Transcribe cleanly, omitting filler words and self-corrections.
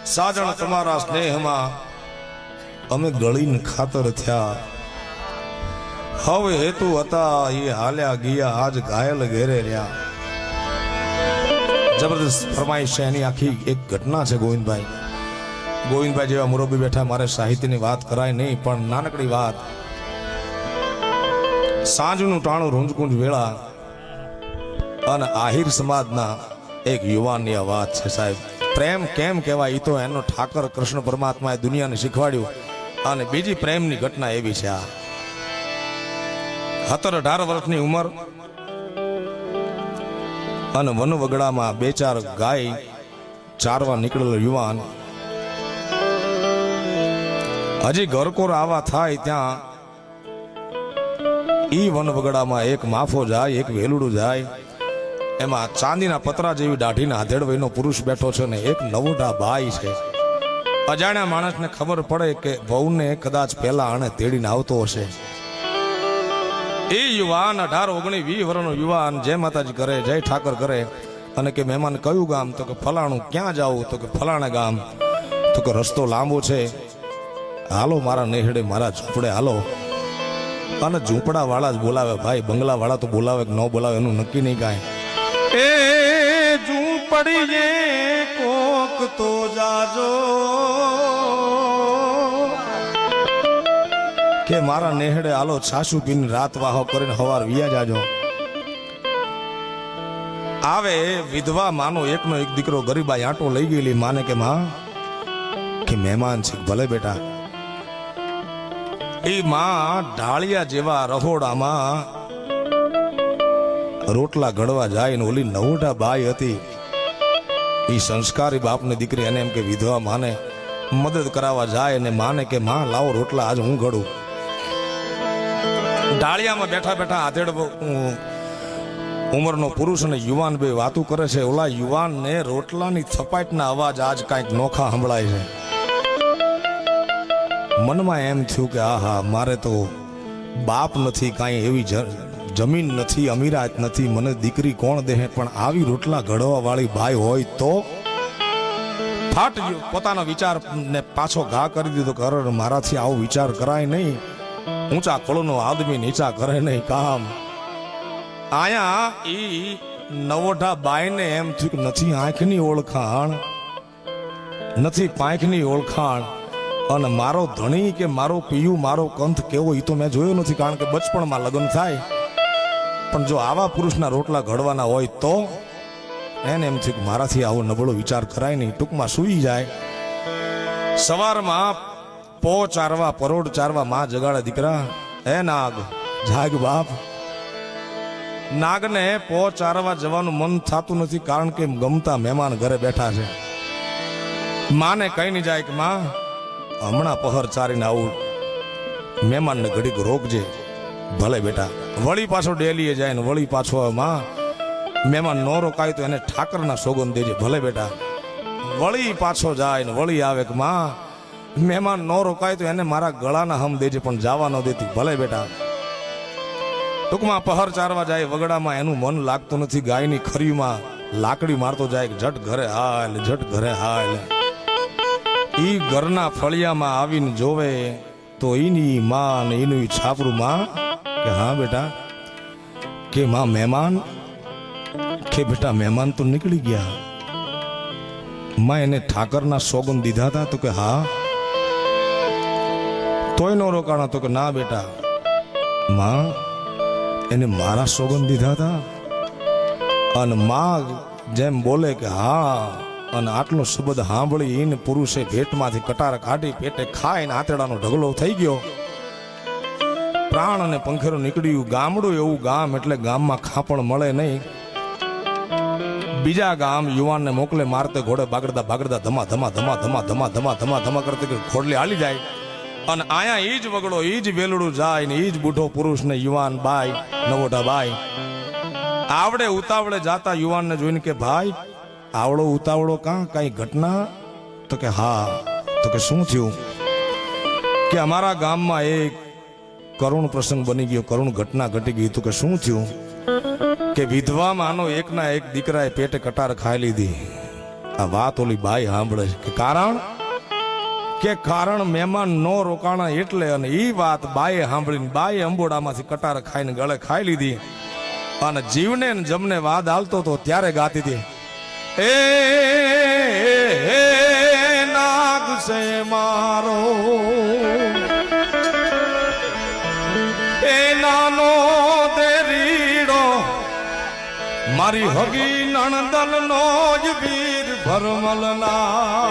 સાજણ તમારા સ્નેહમાં અમે ગળીને ખાતર થયા, હવે હેતુ હતા એ હાલ્યા ગયા, આજ ઘાયલ ઘેરે રહ્યા. જબરદસ્ત ફરમાઈશ છે એની. આખી એક ઘટના છે ગોવિંદભાઈ. ગોવિંદભાઈ જેવા મુરબ્બી બેઠા, મારે સાહિત્યની વાત કરાય નહીં, પણ નાનકડી વાત. સાંજનું ટાણું રૂંજકુંજ વેળા અને આહિર સમાજના એક યુવાનની આ વાત છે સાહેબ. પ્રેમ કેમ કહેવાય એ તો એનો ઠાકર કૃષ્ણ પરમાત્માએ દુનિયાને શીખવાડ્યું. અને બીજી પ્રેમની ઘટના એવી છે. આ 17-18 વર્ષની ઉંમર અને વનવગડામાં 2-4 ગાય ચારવા નીકળેલો યુવાન. હજી ઘરકોર આવા થાય ત્યાં ઈ વનવગડામાં એક માફો જાય, એક વેલુડું જાય. એમાં ચાંદીના પતરા જેવી દાઢીના આધેડવયનો પુરુષ બેઠો છે ને એક નવોઢા ભાઈ છે. અજાણ્યા માણસને ખબર પડે કે વહુને કદાચ પહેલા આણે તેડીને આવતો હશે. એ યુવાન 18-19-20 વર્ષનો યુવાન જય માતાજી કરે, જય ઠાકર કરે. અને કે મહેમાન કયું ગામ? તો કે ફલાણું. ક્યાં જાવું? તો કે ફલાણા ગામ. તો કે રસ્તો લાંબો છે, હાલો મારા નેહડે, મારા ઝૂંપડે હાલો. અને ઝૂંપડા વાળા જ બોલાવે ભાઈ, બંગલા વાળા તો બોલાવે કે ન બોલાવે એનું નક્કી નહીં કાંઈ. એ ઝૂંપડીએ કોક તો જાજો, કે મારા નેહડે હાલો, છાસુ પીને રાત વાહો કરીને હવાર વિયા જાજો. આવે વિધવા માનો એકનો એક દીકરો ગરીબાઈ આંટો લઈ ગયેલી. માને કે માં કે મહેમાન છે. ભલે બેટા. એ માં ઢાળિયા જેવા રહોડામાં રોટલા ઘડવા જાય ને ઓલી નવોઢા બાઈ હતી એ સંસ્કારી બાપની દીકરી, એને એમ કે વિધવા માને મદદ કરાવવા જાય ને માને કે માં લાવો રોટલા આજ હું ઘડું. ડાળિયામાં બેઠા બેઠા આધેડ ઉંમરનો પુરુષ અને યુવાન બે વાતું કરે છે. ઓલા યુવાનને રોટલાની થપાટના અવાજ આજ કાંઈક નોખા સંભળાય છે. મનમાં એમ થયું કે આહા, મારે તો બાપ નથી, કાંઈ એવી જમીન નથી, અમીરાત નથી, મને દીકરી કોણ દે? પણ આવી રોટલા ઘડવા વાળી ભાઈ હોય તો ફાટ પોતાનો વિચાર ને પાછો ઘા કરી દીધો કે અરે મારાથી આવો વિચાર કરાય નહીં. ઊંચા કળનો આદમી નીચા કરે નહીં કામ. આયા ઈ નવોઢા બાઈને એમ થયું કે નથી આંખની ઓળખાણ, નથી પાંખની ઓળખાણ, અને મારો ધણી કે મારો પિયું, મારો કંથ કેવો એ તો મેં જોયો નથી, કારણ કે બચપણમાં લગ્ન થાય. પણ જો આવા પુરુષના રોટલા ઘડવાના હોય તો એને એમ થયું કે મારાથી આવો નબળો વિચાર કરાય નહીં. ટૂંકમાં સૂઈ જાય. સવારમાં પો ચારવા, પરોડ ચારવા માં જગાડે દીકરા, હે નાગ જાગ બાપ. નાગને પો ચારવા જવાનું મન થતું નથી, કારણ કે ગમતા મહેમાન ઘરે બેઠા છે. માને કઈ નહીં જાય કે માં હમણાં પહર ચારીને આવું, મહેમાનને ઘડીક રોકજે. ભલે બેટા. વળી પાછો ડેલીએ જાય ને વળી પાછો માં મહેમાન ન રોકાય તો એને ઠાકરના સોગંદ દેજે. ભલે બેટા. વળી પાછો જાય ને વળી આવે કે માં મહેમાન ન રોકાય તો એને મારા ગળાના હમ દેજે, પણ જવા ન દેતી. ભલે બેટા. ટૂંકમાં પહર ચારવા જાય વગડામાં, એનું મન લાગતું નથી. ગાયની ખરીમાં લાકડી મારતો જાય કે ઝટ ઘરે હાલ, ઝટ ઘરે હાલ. ઈ ઘરના ફળિયામાં આવીને જોવે તો એની માં ને એનું છાપરું માં કે હા બેટા, કે માં મહેમાન, કે બેટા મહેમાન તો નીકળી ગયા. માં એને ઠાકરના સોગંદ દીધા હતા? તો કે હા. તોય નો રોકાણો? તો કે ના બેટા, માં એને મારા સોગંદ દીધા હતા. અને માં જેમ બોલે કે હા, અને આટલો શબ્દ સાંભળી એને પુરુષે ભેટમાંથી કટાર કાઢી પેટે ખાઈને આંતરડાનો ઢગલો થઈ ગયો. પ્રાણ અને પંખેરો નીકળ્યું. ગામડું એવું ગામ એટલે ગામમાં ખાપણ મળે નહીં. બીજા ગામ યુવાનને મોકલે મારતે ઘોડે બાગડતા બાગડતા ધમા ધમા ધમા ધમા ધમા ધમા ધમા ધમા કરતી ઘોડલી હાલી જાય. અને આયા ઈ જ વગડો, ઈ જ વેલડું જાય ને ઈ જ બુઢો પુરુષ ને યુવાન બાઈ, નવોઢા બાઈ આવડે ઉતાવળે જાતા યુવાનને જોઈને કે ભાઈ આવડો ઉતાવળો કાં, કઈ ઘટના? તો કે હા. તો કે શું થયું? કે અમારા ગામમાં એક કરુણ પ્રસંગ બની ગયો, કરુણ ઘટના ઘટી ગઈ. તો કે શું થયું? કે વિધવા માનો એકના એક દીકરાએ પેટે કટાર ખાઈ લીધી. આ વાત ઓલી બાઈ સાંભળે છે કે કારણ મહેમાન નો રોકાણા એટલે, અને ઈ વાત બાઈએ સાંભળીને બાઈએ અંબોડામાંથી કટાર ખાઈને ગળે ખાઈ લીધી અને જીવને ને જમને વાદ હાલતો તો ત્યારે ગાતી હતી, એ નાગ છે મારો એ નાનો દેરીડો મારી હગી નણદલ નો જ વીર ભરમલના